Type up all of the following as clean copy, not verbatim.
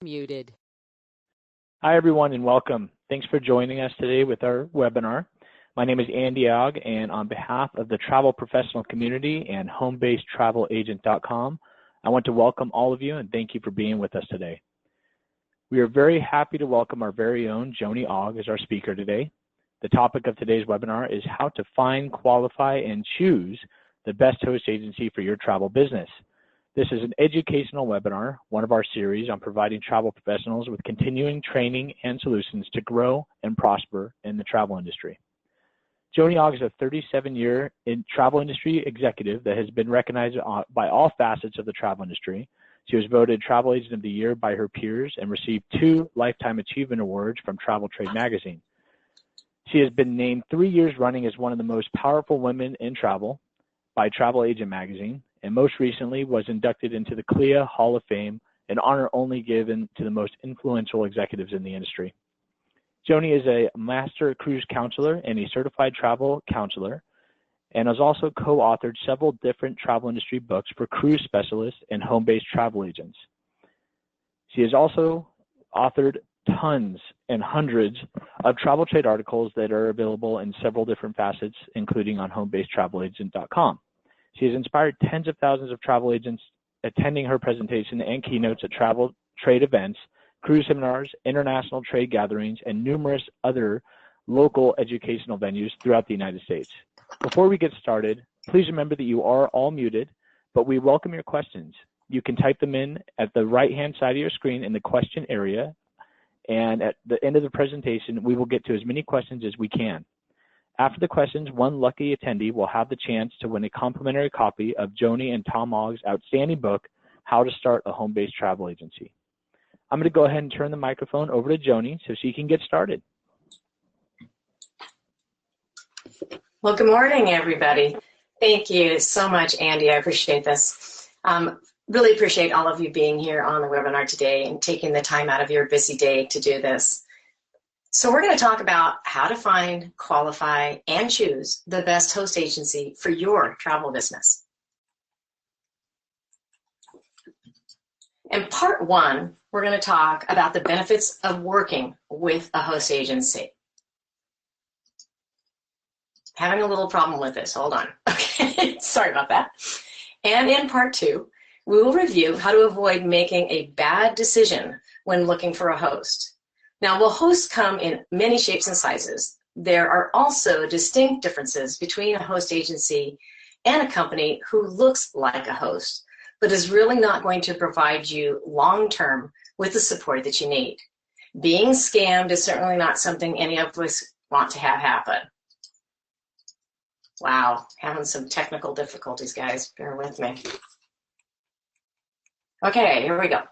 Muted. Hi, everyone, and welcome. Thanks for joining us today with our webinar. My name is Andy Ogg, and on behalf of the travel professional community and homebasedtravelagent.com, I want to welcome all of you and thank you for being with us today. We are very happy to welcome our very own Joni Ogg as our speaker today. The topic of today's webinar is how to find, qualify, and choose the best host agency for your travel business. This is an educational webinar, one of our series on providing travel professionals with continuing training and solutions to grow and prosper in the travel industry. Joni Ogg is a 37-year travel industry executive that has been recognized by all facets of the travel industry. She was voted Travel Agent of the Year by her peers and received 2 Lifetime Achievement Awards from Travel Trade Magazine. She has been named 3 years running as one of the most powerful women in travel by Travel Agent Magazine, and most recently was inducted into the CLIA Hall of Fame, an honor only given to the most influential executives in the industry. Joni is a master cruise counselor and a certified travel counselor, and has also co-authored several different travel industry books for cruise specialists and home-based travel agents. She has also authored tons and hundreds of travel trade articles that are available in several different facets, including on homebasedtravelagent.com. She has inspired tens of thousands of travel agents attending her presentation and keynotes at travel trade events, cruise seminars, international trade gatherings, and numerous other local educational venues throughout the United States. Before we get started, please remember that you are all muted, but we welcome your questions. You can type them in at the right-hand side of your screen in the question area, and at the end of the presentation, we will get to as many questions as we can. After the questions, one lucky attendee will have the chance to win a complimentary copy of Joni and Tom Ogg's outstanding book, How to Start a Home-Based Travel Agency. I'm going to go ahead and turn the microphone over to Joni so she can get started. Well, good morning, everybody. Thank you so much, Andy. I appreciate this. Really appreciate all of you being here on the webinar today and taking the time out of your busy day to do this. So we're going to talk about how to find, qualify, and choose the best host agency for your travel business. In part 1, we're going to talk about the benefits of working with a host agency. Having a little problem with this, hold on. Okay, sorry about that. And in part 2, we will review how to avoid making a bad decision when looking for a host. Now, while hosts come in many shapes and sizes, there are also distinct differences between a host agency and a company who looks like a host, but is really not going to provide you long-term with the support that you need. Being scammed is certainly not something any of us want to have happen. Wow, having some technical difficulties, guys. Bear with me. Okay, here we go.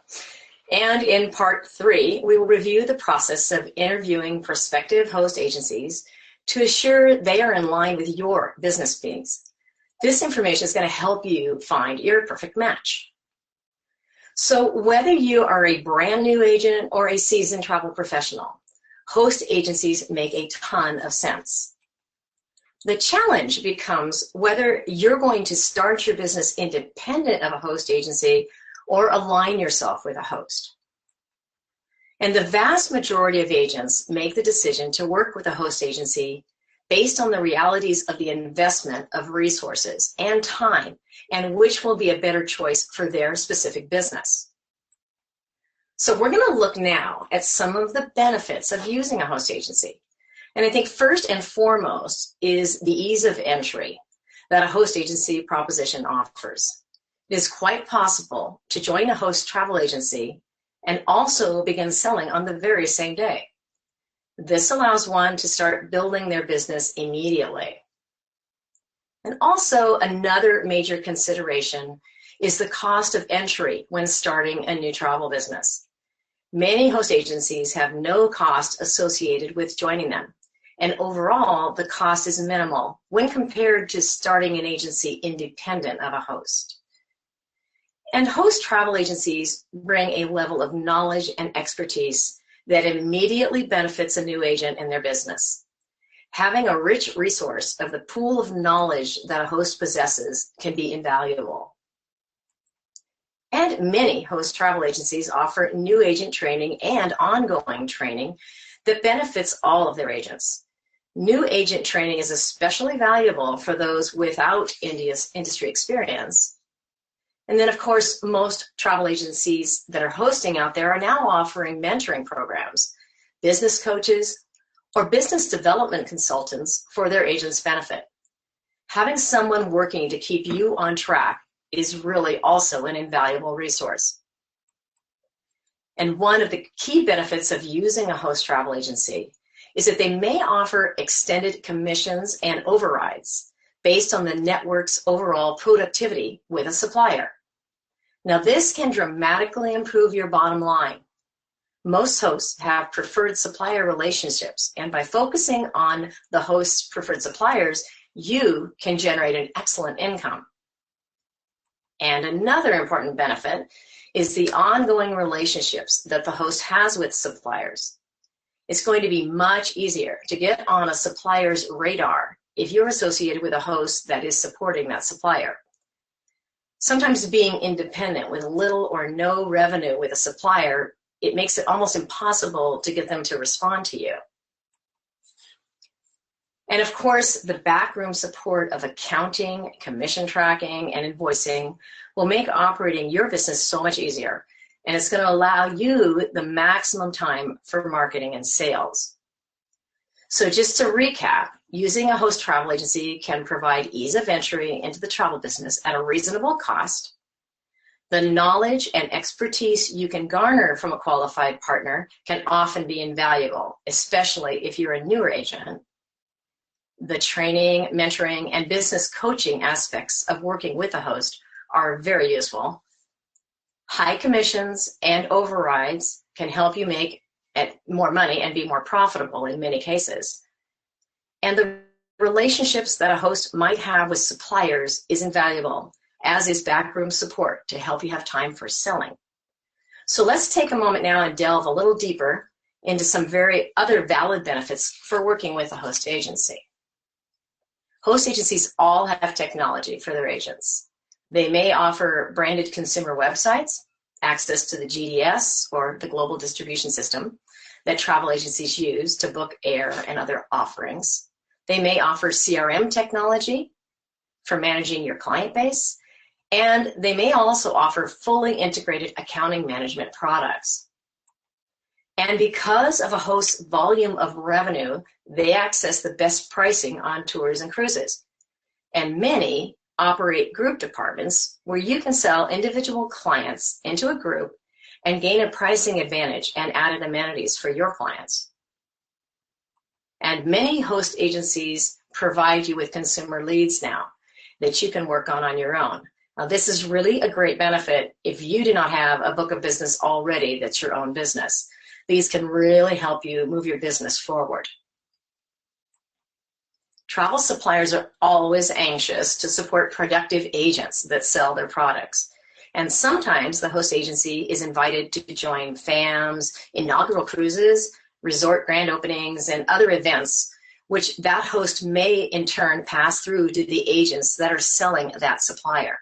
And in part 3, we will review the process of interviewing prospective host agencies to assure they are in line with your business needs. This information is going to help you find your perfect match. So whether you are a brand new agent or a seasoned travel professional, host agencies make a ton of sense. The challenge becomes whether you're going to start your business independent of a host agency or align yourself with a host. And the vast majority of agents make the decision to work with a host agency based on the realities of the investment of resources and time, and which will be a better choice for their specific business. So we're going to look now at some of the benefits of using a host agency. And I think first and foremost is the ease of entry that a host agency proposition offers. It is quite possible to join a host travel agency and also begin selling on the very same day. This allows one to start building their business immediately. And also another major consideration is the cost of entry when starting a new travel business. Many host agencies have no cost associated with joining them, and overall the cost is minimal when compared to starting an agency independent of a host. And host travel agencies bring a level of knowledge and expertise that immediately benefits a new agent in their business. Having a rich resource of the pool of knowledge that a host possesses can be invaluable. And many host travel agencies offer new agent training and ongoing training that benefits all of their agents. New agent training is especially valuable for those without industry experience. And then, of course, most travel agencies that are hosting out there are now offering mentoring programs, business coaches, or business development consultants for their agents' benefit. Having someone working to keep you on track is really also an invaluable resource. And one of the key benefits of using a host travel agency is that they may offer extended commissions and overrides based on the network's overall productivity with a supplier. Now, this can dramatically improve your bottom line. Most hosts have preferred supplier relationships, and by focusing on the host's preferred suppliers, you can generate an excellent income. And another important benefit is the ongoing relationships that the host has with suppliers. It's going to be much easier to get on a supplier's radar if you're associated with a host that is supporting that supplier. Sometimes being independent with little or no revenue with a supplier, it makes it almost impossible to get them to respond to you. And of course, the backroom support of accounting, commission tracking, and invoicing will make operating your business so much easier. And it's going to allow you the maximum time for marketing and sales. So just to recap, using a host travel agency can provide ease of entry into the travel business at a reasonable cost. The knowledge and expertise you can garner from a qualified partner can often be invaluable, especially if you're a newer agent. The training, mentoring, and business coaching aspects of working with a host are very useful. High commissions and overrides can help you make more money and be more profitable in many cases. And the relationships that a host might have with suppliers is invaluable, as is backroom support to help you have time for selling. So let's take a moment now and delve a little deeper into some very other valid benefits for working with a host agency. Host agencies all have technology for their agents. They may offer branded consumer websites, access to the GDS or the global distribution system that travel agencies use to book air and other offerings. They may offer CRM technology for managing your client base, and they may also offer fully integrated accounting management products. And because of a host's volume of revenue, they access the best pricing on tours and cruises. And many operate group departments where you can sell individual clients into a group and gain a pricing advantage and added amenities for your clients. And many host agencies provide you with consumer leads now that you can work on your own. Now, this is really a great benefit if you do not have a book of business already that's your own business. These can really help you move your business forward. Travel suppliers are always anxious to support productive agents that sell their products. And sometimes the host agency is invited to join FAMs, inaugural cruises, resort grand openings, and other events, which that host may in turn pass through to the agents that are selling that supplier.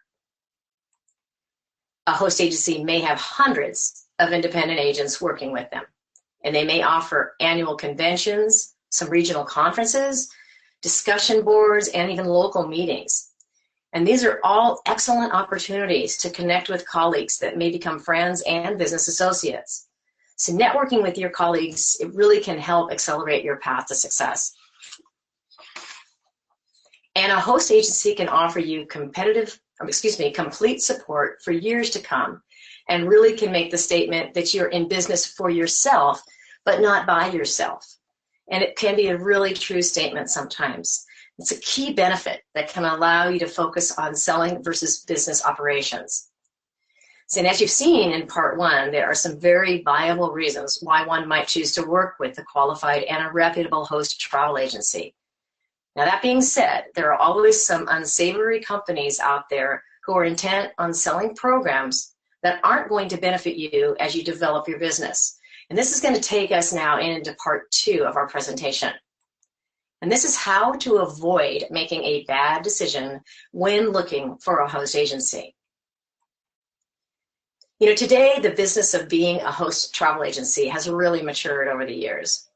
A host agency may have hundreds of independent agents working with them, and they may offer annual conventions, some regional conferences, discussion boards, and even local meetings. And these are all excellent opportunities to connect with colleagues that may become friends and business associates. So networking with your colleagues, it really can help accelerate your path to success. And a host agency can offer you complete support for years to come, and really can make the statement that you're in business for yourself, but not by yourself. And it can be a really true statement sometimes. It's a key benefit that can allow you to focus on selling versus business operations. So, and as you've seen in part one, there are some very viable reasons why one might choose to work with a qualified and a reputable host travel agency. Now, that being said, there are always some unsavory companies out there who are intent on selling programs that aren't going to benefit you as you develop your business. And this is going to take us now into part two of our presentation. And this is how to avoid making a bad decision when looking for a host agency. You know, today the business of being a host travel agency has really matured over the years.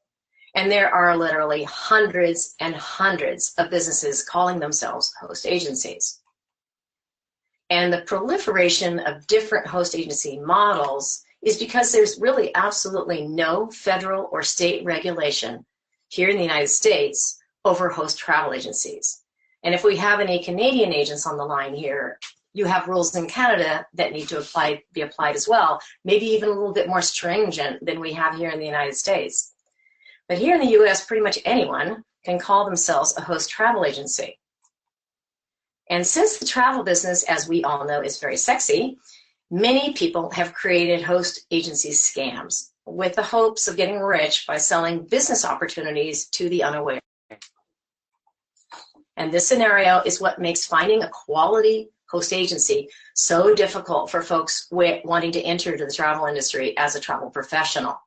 And there are literally hundreds and hundreds of businesses calling themselves host agencies. And the proliferation of different host agency models is because there's really absolutely no federal or state regulation here in the United States over host travel agencies. And if we have any Canadian agents on the line here, you have rules in Canada that need to be applied as well, maybe even a little bit more stringent than we have here in the United States. But here in the US, pretty much anyone can call themselves a host travel agency. And since the travel business, as we all know, is very sexy, many people have created host agency scams with the hopes of getting rich by selling business opportunities to the unaware. And this scenario is what makes finding a quality host agency so difficult for folks wanting to enter the travel industry as a travel professional.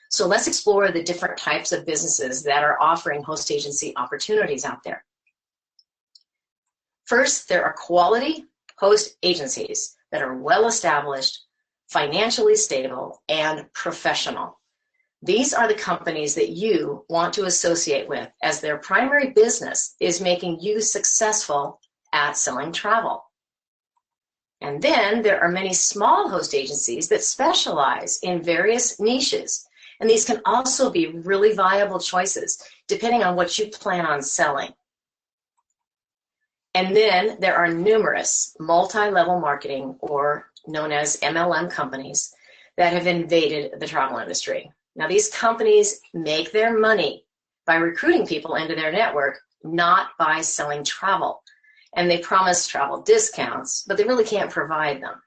So let's explore the different types of businesses that are offering host agency opportunities out there. First, there are quality host agencies that are well established, financially stable, and professional. These are the companies that you want to associate with, as their primary business is making you successful at selling travel. And then there are many small host agencies that specialize in various niches. And these can also be really viable choices depending on what you plan on selling. And then there are numerous multi-level marketing, or known as MLM companies, that have invaded the travel industry. Now, these companies make their money by recruiting people into their network, not by selling travel. And they promise travel discounts, but they really can't provide them.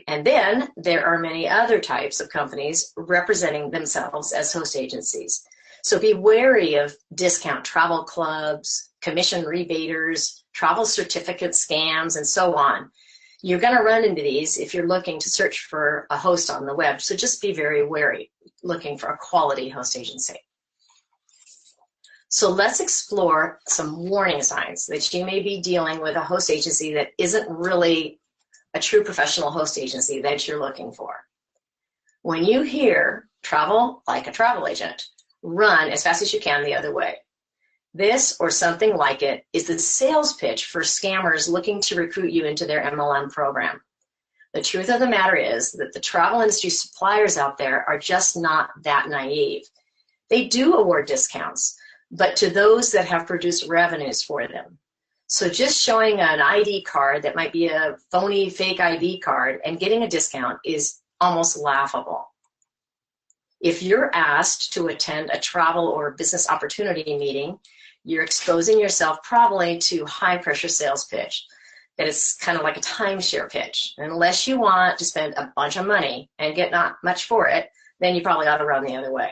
And then there are many other types of companies representing themselves as host agencies. So be wary of discount travel clubs, commission rebaters, travel certificate scams, and so on. You're going to run into these if you're looking to search for a host on the web. So just be very wary looking for a quality host agency. So let's explore some warning signs that you may be dealing with a host agency that isn't really a true professional host agency that you're looking for. When you hear travel like a travel agent, run as fast as you can the other way. This, or something like it, is the sales pitch for scammers looking to recruit you into their MLM program. The truth of the matter is that the travel industry suppliers out there are just not that naive. They do award discounts, but to those that have produced revenues for them. So just showing an ID card that might be a phony fake ID card and getting a discount is almost laughable. If you're asked to attend a travel or business opportunity meeting, you're exposing yourself probably to high pressure sales pitch. That is kind of like a timeshare pitch. And unless you want to spend a bunch of money and get not much for it, then you probably ought to run the other way.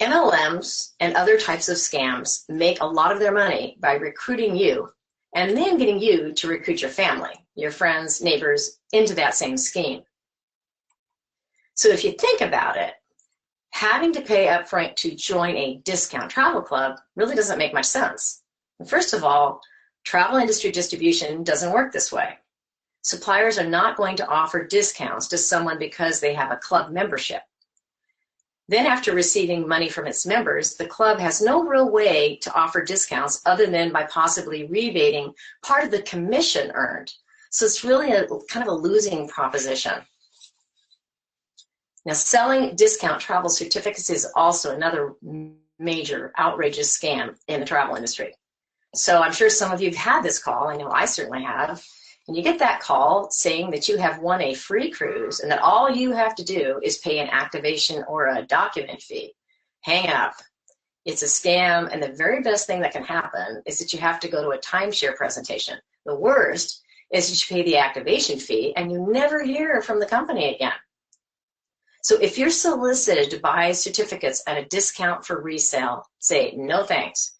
MLMs and other types of scams make a lot of their money by recruiting you and then getting you to recruit your family, your friends, neighbors into that same scheme. So if you think about it, having to pay upfront to join a discount travel club really doesn't make much sense. First of all, travel industry distribution doesn't work this way. Suppliers are not going to offer discounts to someone because they have a club membership. Then after receiving money from its members, the club has no real way to offer discounts other than by possibly rebating part of the commission earned. So it's really a kind of a losing proposition. Now, selling discount travel certificates is also another major outrageous scam in the travel industry. So I'm sure some of you have had this call. I know I certainly have. And you get that call saying that you have won a free cruise and that all you have to do is pay an activation or a document fee. Hang up. It's a scam, and the very best thing that can happen is that you have to go to a timeshare presentation. The worst is that you pay the activation fee and you never hear from the company again. So if you're solicited to buy certificates at a discount for resale, say no thanks,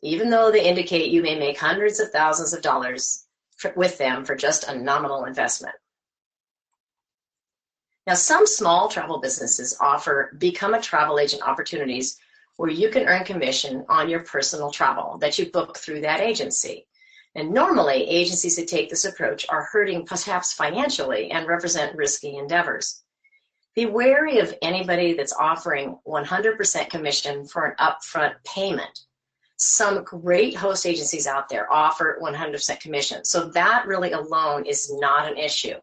even though they indicate you may make hundreds of thousands of dollars with them for just a nominal investment. Now, some small travel businesses offer become a travel agent opportunities where you can earn commission on your personal travel that you book through that agency. And normally, agencies that take this approach are hurting perhaps financially and represent risky endeavors. Be wary of anybody that's offering 100% commission for an upfront payment. Some great host agencies out there offer 100% commission, so that really alone is not an issue.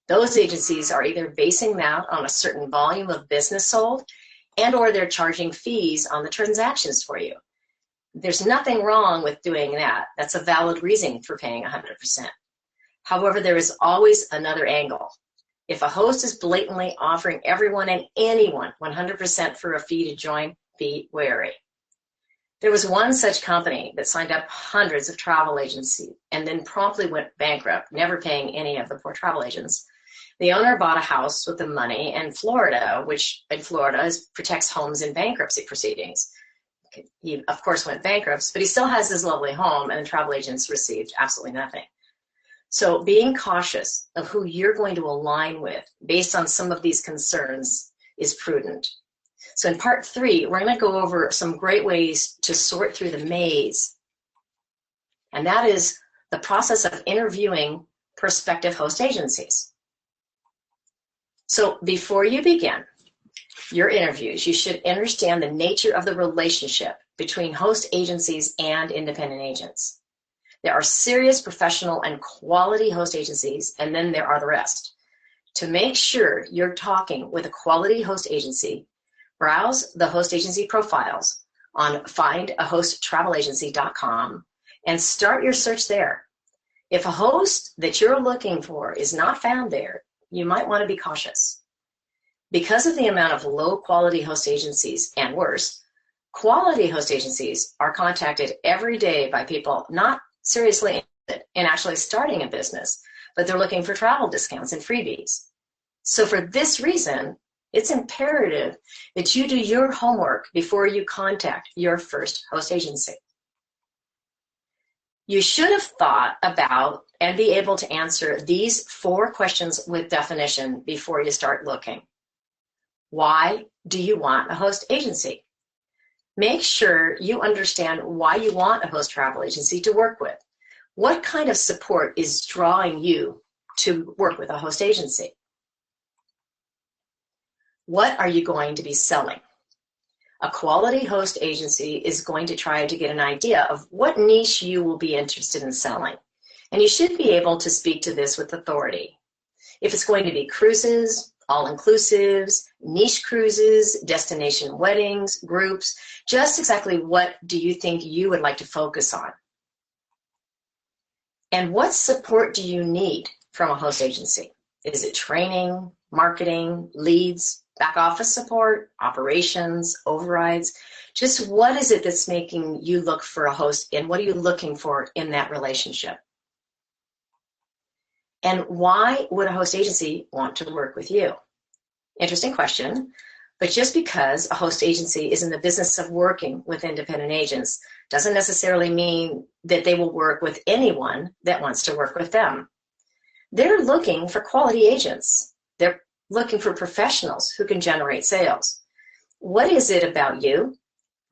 Those agencies are either basing that on a certain volume of business sold and/or they're charging fees on the transactions for you. There's nothing wrong with doing that. That's a valid reason for paying 100%. However, there is always another angle. If a host is blatantly offering everyone and anyone 100% for a fee to join, be wary. There was one such company that signed up hundreds of travel agencies and then promptly went bankrupt, never paying any of the poor travel agents. The owner bought a house with the money in Florida, which in Florida protects homes in bankruptcy proceedings. He, of course, went bankrupt, but he still has his lovely home, and the travel agents received absolutely nothing. So being cautious of who you're going to align with based on some of these concerns is prudent. So in part 3, we're going to go over some great ways to sort through the maze. And that is the process of interviewing prospective host agencies. So before you begin your interviews, you should understand the nature of the relationship between host agencies and independent agents. There are serious professional and quality host agencies, and then there are the rest. To make sure you're talking with a quality host agency, browse the host agency profiles on findahosttravelagency.com and start your search there. If a host that you're looking for is not found there, you might want to be cautious. Because of the amount of low-quality host agencies, and worse, quality host agencies are contacted every day by people not seriously interested in actually starting a business, but they're looking for travel discounts and freebies. So for this reason, it's imperative that you do your homework before you contact your first host agency. You should have thought about and be able to answer these 4 questions with definition before you start looking. Why do you want a host agency? Make sure you understand why you want a host travel agency to work with. What kind of support is drawing you to work with a host agency? What are you going to be selling? A quality host agency is going to try to get an idea of what niche you will be interested in selling. And you should be able to speak to this with authority. If it's going to be cruises, all-inclusives, niche cruises, destination weddings, groups, just exactly what do you think you would like to focus on? And what support do you need from a host agency? Is it training, marketing, leads, back office support, operations, overrides? Just what is it that's making you look for a host, and what are you looking for in that relationship? And why would a host agency want to work with you? Interesting question, but just because a host agency is in the business of working with independent agents doesn't necessarily mean that they will work with anyone that wants to work with them. They're looking for quality agents. They're looking for professionals who can generate sales. What is it about you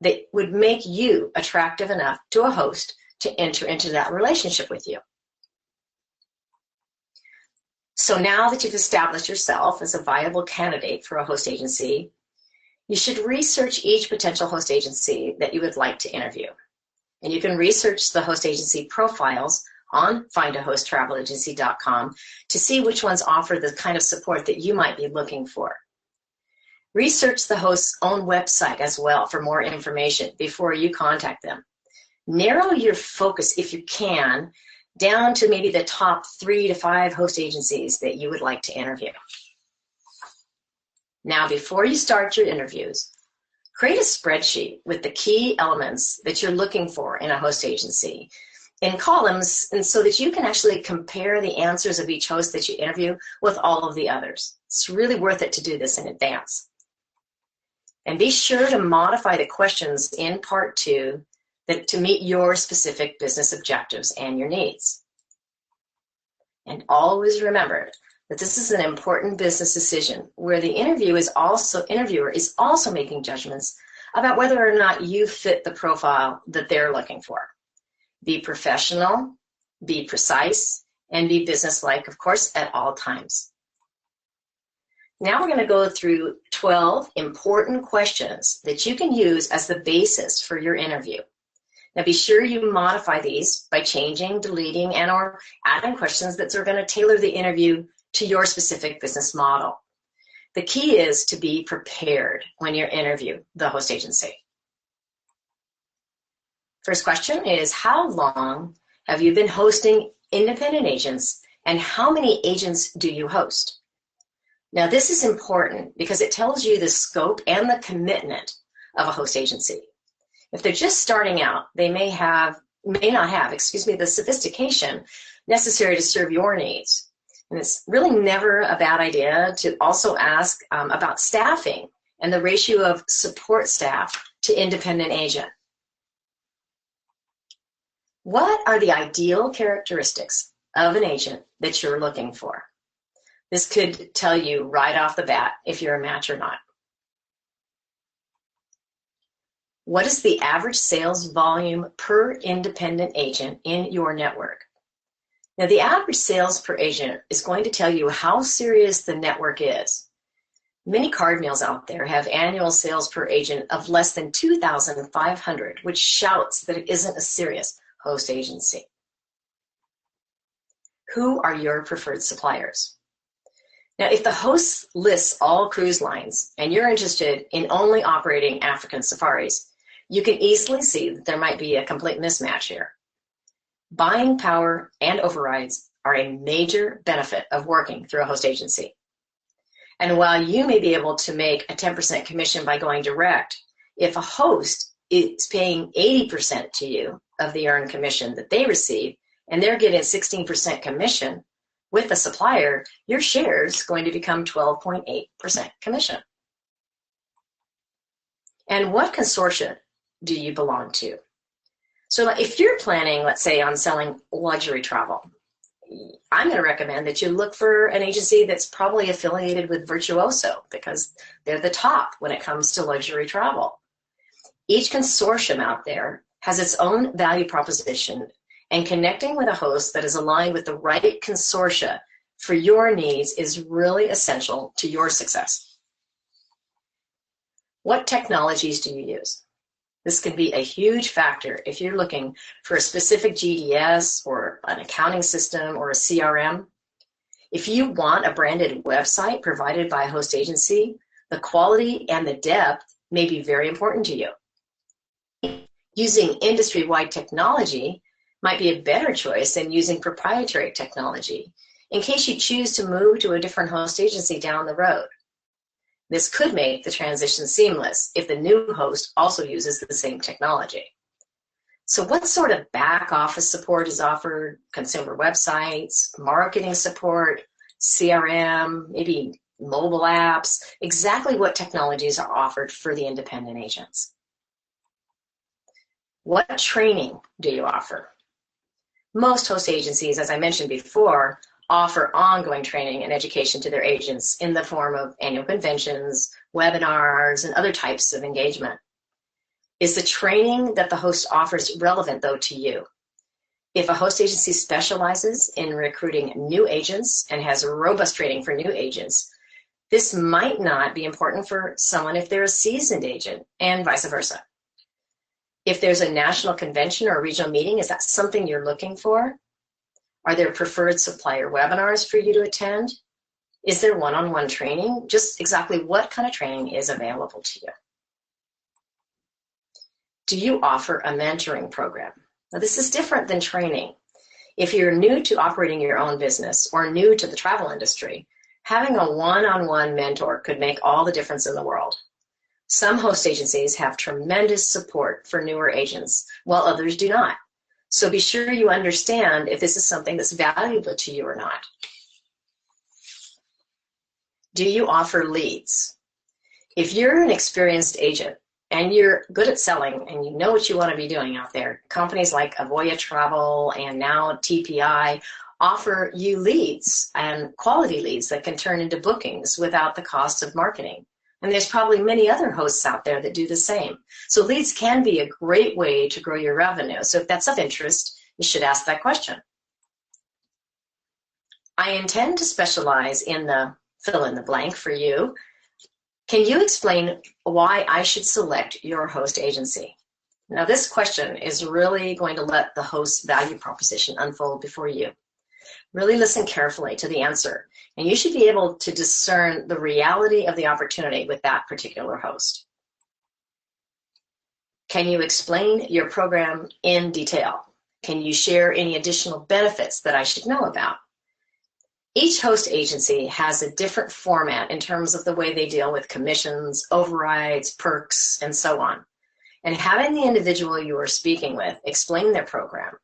that would make you attractive enough to a host to enter into that relationship with you? So now that you've established yourself as a viable candidate for a host agency, you should research each potential host agency that you would like to interview. And you can research the host agency profiles on findahosttravelagency.com to see which ones offer the kind of support that you might be looking for. Research the host's own website as well for more information before you contact them. Narrow your focus, if you can, down to maybe the top 3 to 5 host agencies that you would like to interview. Now, before you start your interviews, create a spreadsheet with the key elements that you're looking for in a host agency in columns, and so that you can actually compare the answers of each host that you interview with all of the others. It's really worth it to do this in advance. And be sure to modify the questions in part 2 to meet your specific business objectives and your needs. And always remember that this is an important business decision where the interviewer is also making judgments about whether or not you fit the profile that they're looking for. Be professional, be precise, and be businesslike, of course, at all times. Now we're going to go through 12 important questions that you can use as the basis for your interview. Now be sure you modify these by changing, deleting, and or adding questions that are going to tailor the interview to your specific business model. The key is to be prepared when you interview the host agency. First question is, how long have you been hosting independent agents, and how many agents do you host? Now this is important because it tells you the scope and the commitment of a host agency. If they're just starting out, they may not have the sophistication necessary to serve your needs. And it's really never a bad idea to also ask about staffing and the ratio of support staff to independent agent. What are the ideal characteristics of an agent that you're looking for? This could tell you right off the bat if you're a match or not. What is the average sales volume per independent agent in your network? Now, the average sales per agent is going to tell you how serious the network is. Many card mills out there have annual sales per agent of less than $2,500, which shouts that it isn't a serious host agency. Who are your preferred suppliers? Now, if the host lists all cruise lines and you're interested in only operating African safaris, you can easily see that there might be a complete mismatch here. Buying power and overrides are a major benefit of working through a host agency. And while you may be able to make a 10% commission by going direct, if a host is paying 80% to you of the earned commission that they receive, and they're getting 16% commission with the supplier, your share is going to become 12.8% commission. And what consortia do you belong to? So if you're planning, let's say, on selling luxury travel, I'm going to recommend that you look for an agency that's probably affiliated with Virtuoso because they're the top when it comes to luxury travel. Each consortium out there has its own value proposition, and connecting with a host that is aligned with the right consortia for your needs is really essential to your success. What technologies do you use? This can be a huge factor if you're looking for a specific GDS or an accounting system or a CRM. If you want a branded website provided by a host agency, the quality and the depth may be very important to you. Using industry-wide technology might be a better choice than using proprietary technology in case you choose to move to a different host agency down the road. This could make the transition seamless if the new host also uses the same technology. So what sort of back office support is offered? Consumer websites, marketing support, CRM, maybe mobile apps? Exactly what technologies are offered for the independent agents? What training do you offer? Most host agencies, as I mentioned before, offer ongoing training and education to their agents in the form of annual conventions, webinars, and other types of engagement. Is the training that the host offers relevant, though, to you? If a host agency specializes in recruiting new agents and has robust training for new agents, this might not be important for someone if they're a seasoned agent, and vice versa. If there's a national convention or a regional meeting, is that something you're looking for? Are there preferred supplier webinars for you to attend? Is there one-on-one training? Just exactly what kind of training is available to you? Do you offer a mentoring program? Now, this is different than training. If you're new to operating your own business or new to the travel industry, having a one-on-one mentor could make all the difference in the world. Some host agencies have tremendous support for newer agents, while others do not. So be sure you understand if this is something that's valuable to you or not. Do you offer leads? If you're an experienced agent and you're good at selling and you know what you want to be doing out there, companies like Avoya Travel and now TPI offer you leads and quality leads that can turn into bookings without the cost of marketing. And there's probably many other hosts out there that do the same. So leads can be a great way to grow your revenue. So if that's of interest, you should ask that question. I intend to specialize in the fill in the blank for you. Can you explain why I should select your host agency? Now, this question is really going to let the host's value proposition unfold before you. Really listen carefully to the answer, and you should be able to discern the reality of the opportunity with that particular host. Can you explain your program in detail? Can you share any additional benefits that I should know about? Each host agency has a different format in terms of the way they deal with commissions, overrides, perks, and so on. And having the individual you are speaking with explain their program,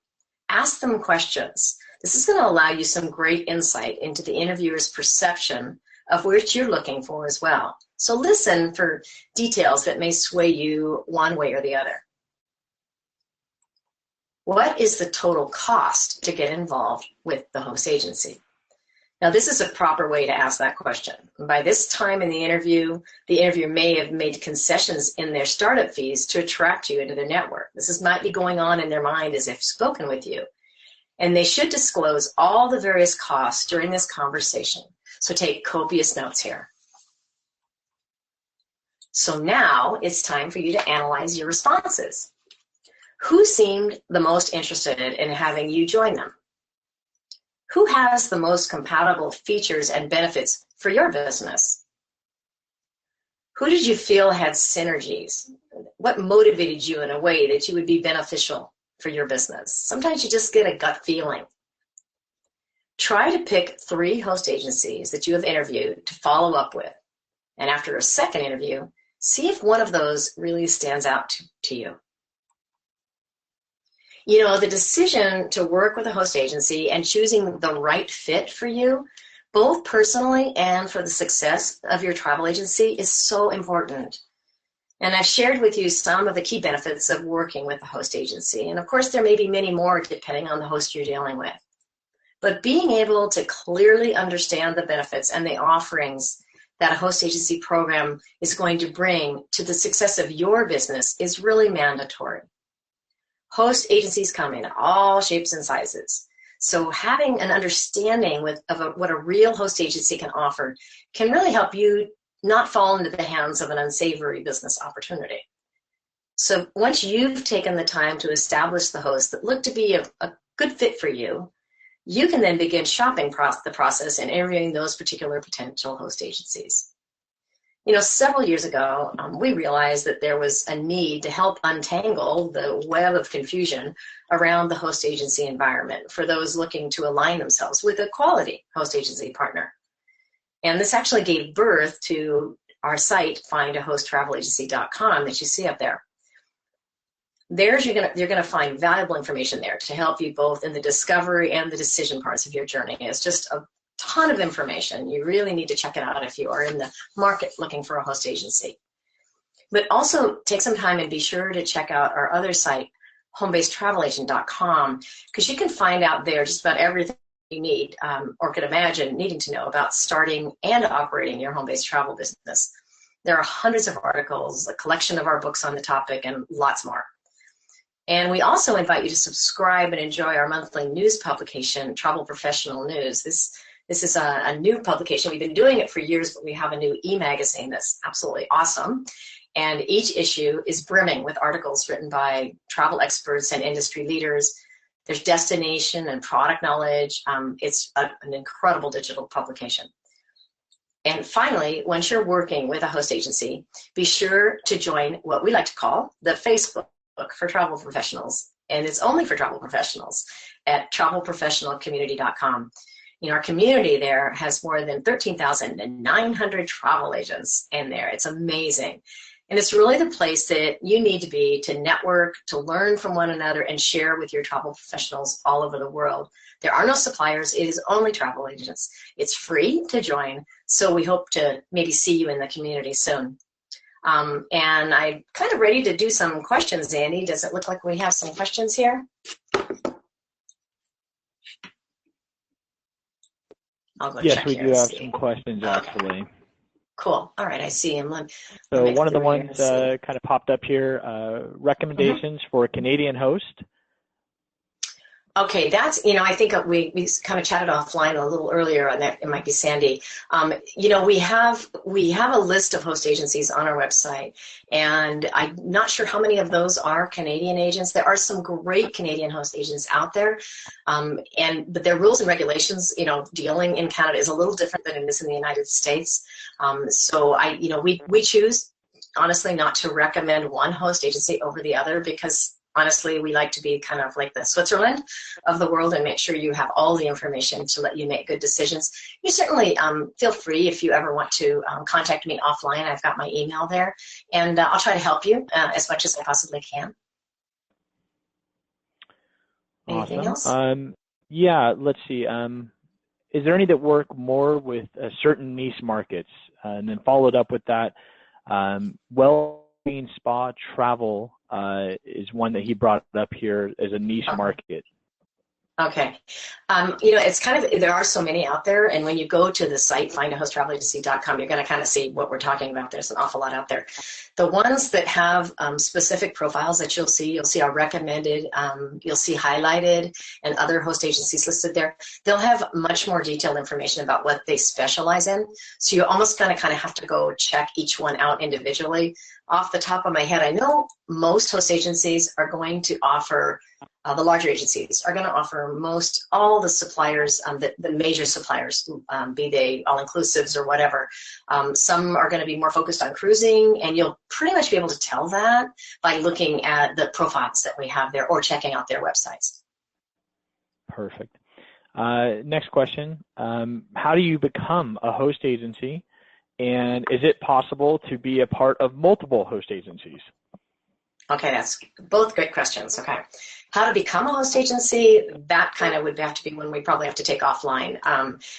ask them questions. This is going to allow you some great insight into the interviewer's perception of which you're looking for as well. So listen for details that may sway you one way or the other. What is the total cost to get involved with the host agency? Now, this is a proper way to ask that question. By this time in the interviewer may have made concessions in their startup fees to attract you into their network. This might be going on in their mind as they've spoken with you. And they should disclose all the various costs during this conversation. So take copious notes here. So now it's time for you to analyze your responses. Who seemed the most interested in having you join them? Who has the most compatible features and benefits for your business? Who did you feel had synergies? What motivated you in a way that you would be beneficial for your business? Sometimes you just get a gut feeling. Try to pick 3 host agencies that you have interviewed to follow up with. And after a second interview, see if one of those really stands out to you. You know, the decision to work with a host agency and choosing the right fit for you, both personally and for the success of your travel agency, is so important. And I've shared with you some of the key benefits of working with a host agency. And of course, there may be many more depending on the host you're dealing with. But being able to clearly understand the benefits and the offerings that a host agency program is going to bring to the success of your business is really mandatory. Host agencies come in all shapes and sizes. So having an understanding of what a real host agency can offer can really help you not fall into the hands of an unsavory business opportunity. So once you've taken the time to establish the hosts that look to be a good fit for you, you can then begin shopping the process and interviewing those particular potential host agencies. You know, several years ago, we realized that there was a need to help untangle the web of confusion around the host agency environment for those looking to align themselves with a quality host agency partner. And this actually gave birth to our site, findahosttravelagency.com, that you see up there. You're going to find valuable information there to help you both in the discovery and the decision parts of your journey. It's just a ton of information. You really need to check it out if you are in the market looking for a host agency. But also take some time and be sure to check out our other site, homebasedtravelagent.com, because you can find out there just about everything you need or could imagine needing to know about starting and operating your home-based travel business. There are hundreds of articles, a collection of our books on the topic, and lots more. And we also invite you to subscribe and enjoy our monthly news publication, Travel Professional News. This is a new publication. We've been doing it for years, but we have a new e-magazine that's absolutely awesome. And each issue is brimming with articles written by travel experts and industry leaders. There's destination and product knowledge. It's an incredible digital publication. And finally, once you're working with a host agency, be sure to join what we like to call the Facebook for travel professionals. And it's only for travel professionals at travelprofessionalcommunity.com. You know, our community there has more than 13,900 travel agents in there. It's amazing. And it's really the place that you need to be to network, to learn from one another, and share with your travel professionals all over the world. There are no suppliers. It is only travel agents. It's free to join. So we hope to maybe see you in the community soon. And I'm kind of ready to do some questions, Andy. Does it look like we have some questions here? I'll go yes, check we here do and have see. some questions, actually. Cool. All right, I see him. So one of the ones kind of popped up here, recommendations for a Canadian host. Okay, that's, I think we kind of chatted offline a little earlier on that. It might be Sandy. We have a list of host agencies on our website, and I'm not sure how many of those are Canadian agents. There are some great Canadian host agents out there, but their rules and regulations, dealing in Canada is a little different than it is in the United States. So we choose honestly not to recommend one host agency over the other because honestly, we like to be kind of like the Switzerland of the world and make sure you have all the information to let you make good decisions. You certainly feel free if you ever want to contact me offline. I've got my email there, and I'll try to help you as much as I possibly can. Anything else? Yeah, let's see. Is there any that work more with certain niche markets? And then followed up with that, well-being spa travel is one that he brought up here as a niche market. Okay. It's kind of, there are so many out there, and when you go to the site, findahosttravelagency.com, you're going to kind of see what we're talking about. There's an awful lot out there. The ones that have specific profiles that you'll see our recommended, you'll see highlighted, and other host agencies listed there. They'll have much more detailed information about what they specialize in. So you're almost going to kind of have to go check each one out individually. Off the top of my head, I know most host agencies are going to offer, the larger agencies are going to offer all the suppliers, the major suppliers, be they all-inclusives or whatever. Some are going to be more focused on cruising, and you'll pretty much be able to tell that by looking at the profiles that we have there or checking out their websites. Perfect. Next question. How do you become a host agency? And is it possible to be a part of multiple host agencies? Okay, that's both great questions. Okay. How to become a host agency, that kind of would have to be one we probably have to take offline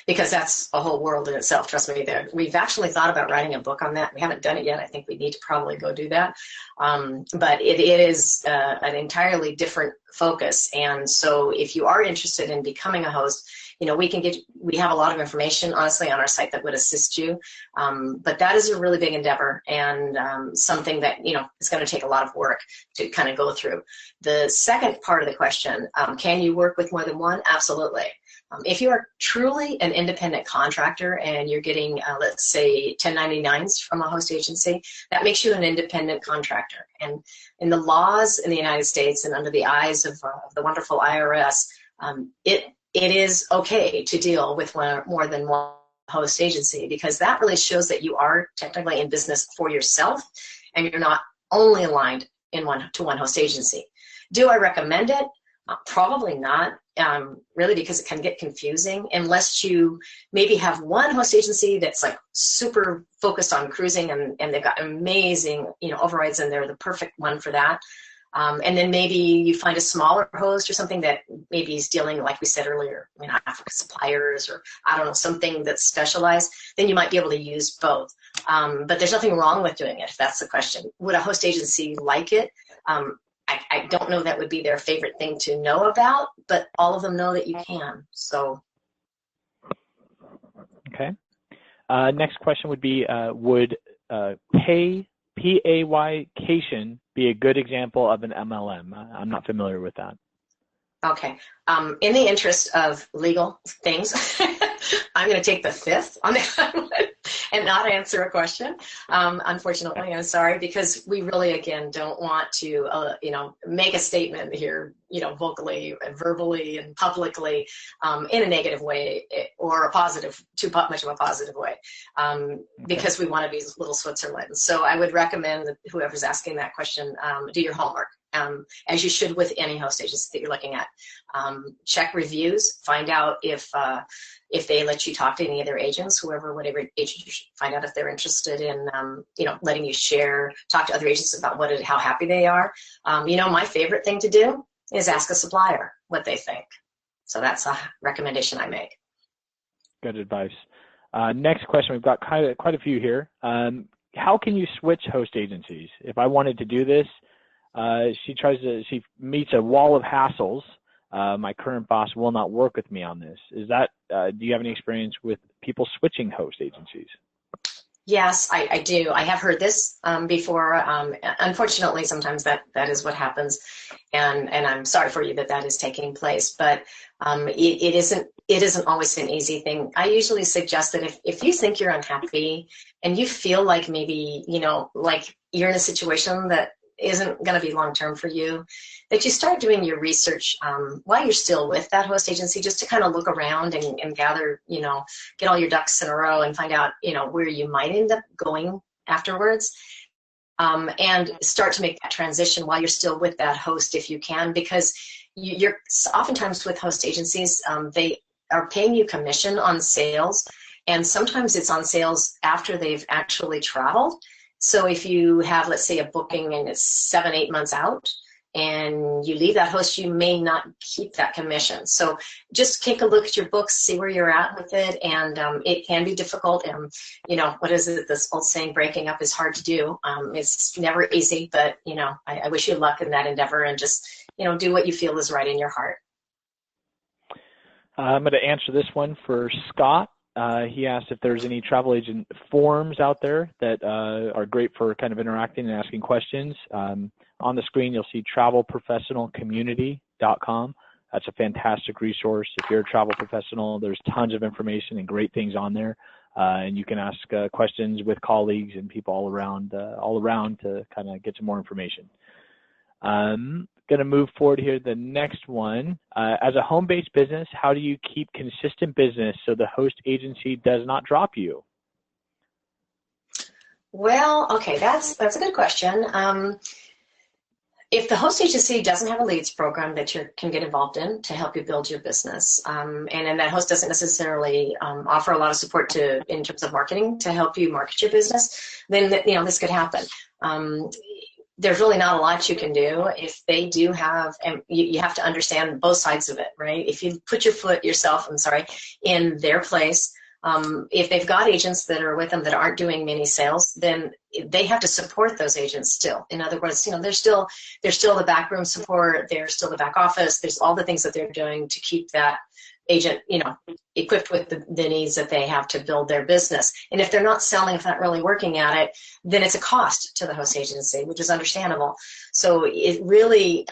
because that's a whole world in itself. Trust me, we've actually thought about writing a book on that. We haven't done it yet. I think we need to probably go do that. But it is an entirely different focus. And so if you are interested in becoming a host, we have a lot of information, honestly, on our site that would assist you. But that is a really big endeavor and something that, is going to take a lot of work to kind of go through. The second part of the question, can you work with more than one? Absolutely. If you are truly an independent contractor and you're getting, let's say, 1099s from a host agency, that makes you an independent contractor. And in the laws in the United States and under the eyes of the wonderful IRS, it is okay to deal with more than one host agency because that really shows that you are technically in business for yourself and you're not only aligned to one host agency. Do I recommend it? Probably not, really, because it can get confusing unless you maybe have one host agency that's like super focused on cruising and they've got amazing, overrides and they're the perfect one for that. And then maybe you find a smaller host or something that maybe is dealing, like we said earlier, Africa suppliers or I don't know, something that's specialized, then you might be able to use both. But there's nothing wrong with doing it if that's the question. Would a host agency like it? I don't know that would be their favorite thing to know about, but all of them know that you can. So. Okay. Next question would be, would PA Weication be a good example of an MLM? I'm not familiar with that. Okay. In the interest of legal things, I'm going to take the fifth on that one and not answer a question. Unfortunately, I'm sorry, because we really, again, don't want to, make a statement here, vocally, verbally, and publicly in a negative way or a positive, too much of a positive way, because we want to be little Switzerland. So I would recommend that whoever's asking that question, do your homework. As you should with any host agency that you're looking at. Check reviews, find out if they let you talk to any of their agents, whatever agent you should find out if they're interested in, letting you talk to other agents about how happy they are. My favorite thing to do is ask a supplier what they think. So that's a recommendation I make. Good advice. Next question, we've got quite a few here. How can you switch host agencies? If I wanted to do this, she meets a wall of hassles. My current boss will not work with me on this. Is that, do you have any experience with people switching host agencies? Yes, I do. I have heard this before. Unfortunately, sometimes that is what happens. And I'm sorry for you that that is taking place, but it isn't always an easy thing. I usually suggest that if you think you're unhappy and you feel like maybe, like you're in a situation that isn't going to be long-term for you, that you start doing your research while you're still with that host agency, just to kind of look around and gather, get all your ducks in a row and find out, where you might end up going afterwards. And start to make that transition while you're still with that host if you can, because you're oftentimes with host agencies, they are paying you commission on sales, and sometimes it's on sales after they've actually traveled. So if you have, let's say, a booking and it's 7-8 months out, and you leave that host, you may not keep that commission. So just take a look at your books, see where you're at with it, and it can be difficult. And what is it? This old saying, breaking up is hard to do. It's never easy, but I wish you luck in that endeavor, and just do what you feel is right in your heart. I'm going to answer this one for Scott. He asked if there's any travel agent forums out there that are great for kind of interacting and asking questions. On the screen, you'll see travelprofessionalcommunity.com. That's a fantastic resource. If you're a travel professional, there's tons of information and great things on there. And you can ask questions with colleagues and people all around to kind of get some more information. Going to move forward here. The next one, as a home-based business, how do you keep consistent business so the host agency does not drop you? Well, okay, that's a good question. If the host agency doesn't have a leads program that you can get involved in to help you build your business, and then that host doesn't necessarily offer a lot of support in terms of marketing to help you market your business, then this could happen. There's really not a lot you can do. If they do have, and you have to understand both sides of it, right? If you put yourself in their place, if they've got agents that are with them that aren't doing many sales, then they have to support those agents still. In other words, there's still the backroom support, there's still the back office, there's all the things that they're doing to keep that agent, equipped with the needs that they have to build their business. And if they're not selling, if they're not really working at it, then it's a cost to the host agency, which is understandable. So it really,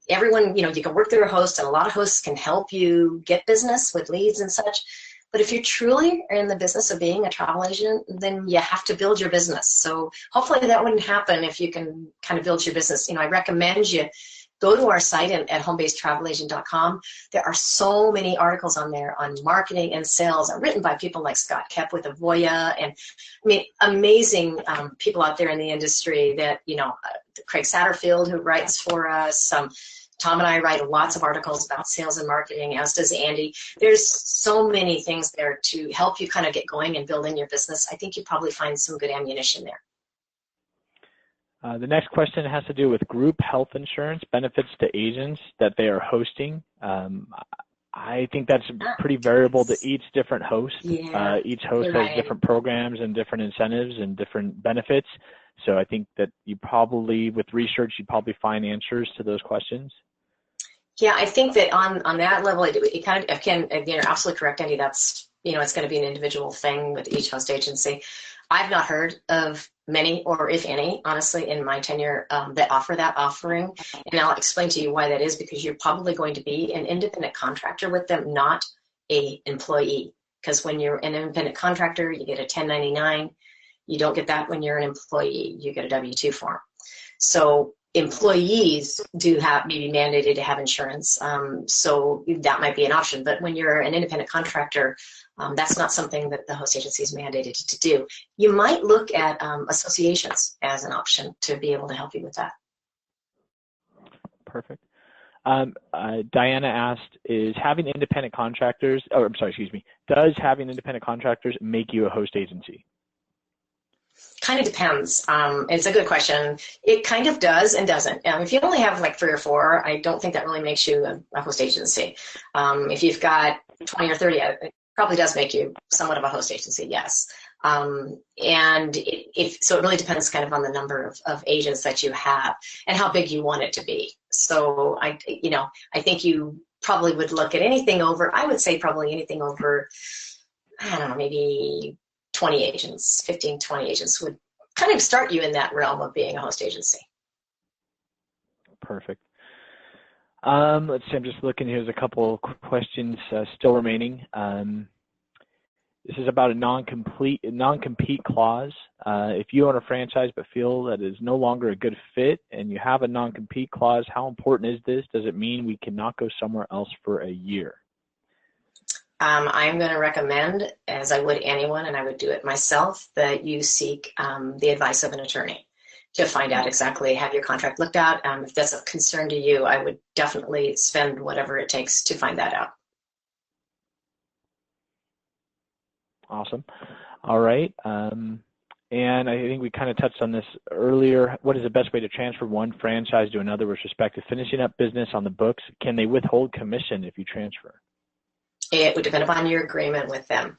everyone, you can work through a host, and a lot of hosts can help you get business with leads and such. But if you truly are in the business of being a travel agent, then you have to build your business. So hopefully that wouldn't happen if you can kind of build your business. I recommend you go to our site at homebasedtravelagent.com. There are so many articles on there on marketing and sales written by people like Scott Kepp with Avoya, and amazing people out there in the industry that, Craig Satterfield, who writes for us, Tom and I write lots of articles about sales and marketing, as does Andy. There's so many things there to help you kind of get going and building your business. I think you probably find some good ammunition there. The next question has to do with group health insurance benefits to agents that they are hosting. I think that's pretty variable to each different host. Yeah, each host has different programs and different incentives and different benefits. So I think that you probably, with research, you probably find answers to those questions. Yeah, I think that on that level, it kind of, again, you're absolutely correct, Andy. That's, it's going to be an individual thing with each host agency. I've not heard of many, or if any, honestly, in my tenure that offer that offering. And I'll explain to you why that is, because you're probably going to be an independent contractor with them, not an employee. Because when you're an independent contractor, you get a 1099. You don't get that when you're an employee. You get a W-2 form. So employees do have maybe mandated to have insurance, so that might be an option. But when you're an independent contractor, that's not something that the host agency is mandated to do. You might look at associations as an option to be able to help you with that. Perfect. Diana asked, does having independent contractors make you a host agency? Kind of depends. It's a good question. It kind of does and doesn't. If you only have like 3 or 4, I don't think that really makes you a host agency. If you've got 20 or 30, it probably does make you somewhat of a host agency, yes. And so it really depends kind of on the number of agents that you have and how big you want it to be. So I think you probably would look at anything over, I would say probably anything over, I don't know, maybe 20 agents, 15, 20 agents would kind of start you in that realm of being a host agency. Perfect. Let's see, I'm just looking here. There's a couple questions still remaining. This is about a non-compete clause. If you own a franchise but feel that it is no longer a good fit and you have a non-compete clause, how important is this? Does it mean we cannot go somewhere else for a year? I'm going to recommend, as I would anyone, and I would do it myself, that you seek the advice of an attorney to find out exactly, have your contract looked at. If that's of concern to you, I would definitely spend whatever it takes to find that out. Awesome. All right. And I think we kind of touched on this earlier. What is the best way to transfer one franchise to another with respect to finishing up business on the books? Can they withhold commission if you transfer? It would depend upon your agreement with them,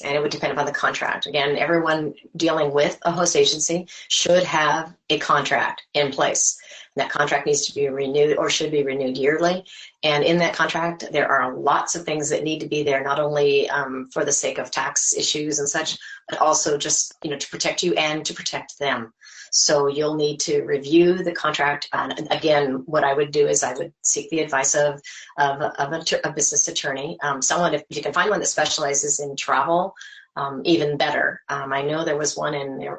and it would depend upon the contract. Again, everyone dealing with a host agency should have a contract in place. And that contract needs to be renewed or should be renewed yearly. And in that contract, there are lots of things that need to be there, not only for the sake of tax issues and such, but also just, you know, to protect you and to protect them. So you'll need to review the contract. And again, what I would do is I would seek the advice of a business attorney, someone, if you can find one that specializes in travel, even better. I know there was one in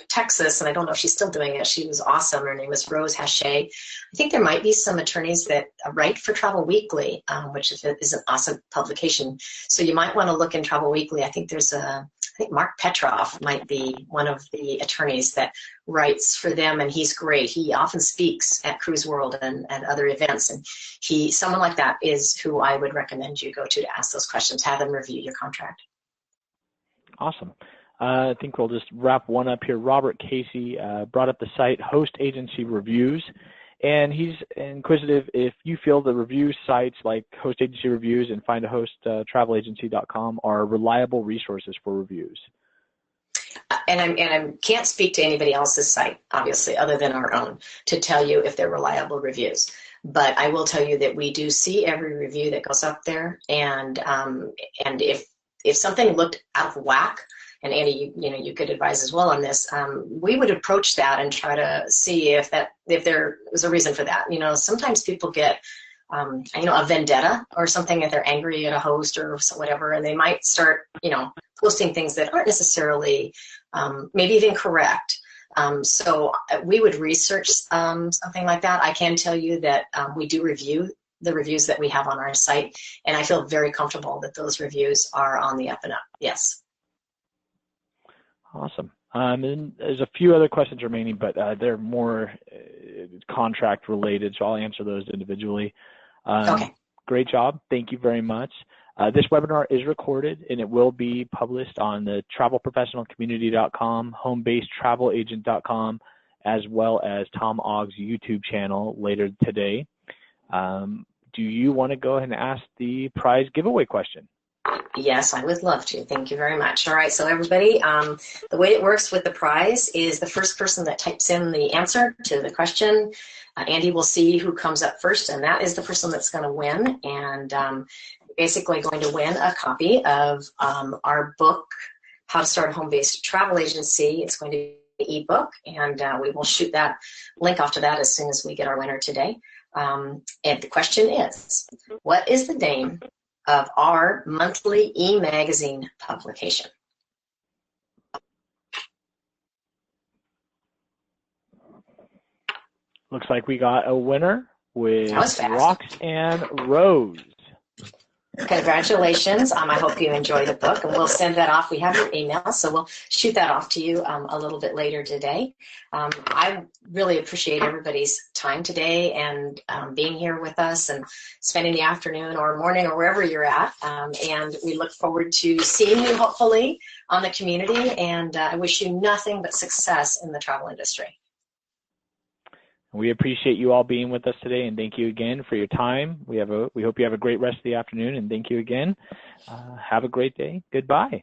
Texas, and I don't know if she's still doing it. She was awesome. Her name was Rose Hachey. I think there might be some attorneys that write for Travel Weekly, which is an awesome publication. So you might want to look in Travel Weekly. I think I think Mark Petroff might be one of the attorneys that writes for them, and he's great. He often speaks at Cruise World and other events, and someone like that is who I would recommend you go to ask those questions, have them review your contract. Awesome. I think we'll just wrap one up here. Robert Casey brought up the site Host Agency Reviews, and he's inquisitive if you feel the review sites like Host Agency Reviews and FindAHostTravelAgency.com are reliable resources for reviews. And I can't speak to anybody else's site, obviously, other than our own, to tell you if they're reliable reviews. But I will tell you that we do see every review that goes up there, and if something looked out of whack, and Andy, you could advise as well on this, we would approach that and try to see if there was a reason for that. Sometimes people get, a vendetta or something, if they're angry at a host or whatever, and they might start, posting things that aren't necessarily maybe even correct. So we would research something like that. I can tell you that we do review the reviews that we have on our site, and I feel very comfortable that those reviews are on the up and up. Yes. Awesome. And there's a few other questions remaining, but they're more contract related, so I'll answer those individually. Okay. Great job. Thank you very much. This webinar is recorded, and it will be published on the travelprofessionalcommunity.com, homebasedtravelagent.com, as well as Tom Ogg's YouTube channel later today. Do you want to go ahead and ask the prize giveaway question? Yes, I would love to. Thank you very much. All right, so everybody, the way it works with the prize is the first person that types in the answer to the question, Andy will see who comes up first, and that is the person that's going to win, and basically going to win a copy of our book, How to Start a Home-Based Travel Agency. It's going to be an ebook, and we will shoot that link off to that as soon as we get our winner today. And the question is, what is the name of our monthly e-magazine publication? Looks like we got a winner with Roxanne Rose. Congratulations. I hope you enjoy the book, and we'll send that off. We have your email, so we'll shoot that off to you a little bit later today. I really appreciate everybody's time today and being here with us and spending the afternoon or morning or wherever you're at. And we look forward to seeing you, hopefully, on the community, and I wish you nothing but success in the travel industry. We appreciate you all being with us today, and thank you again for your time. We hope you have a great rest of the afternoon, and thank you again. Have a great day. Goodbye.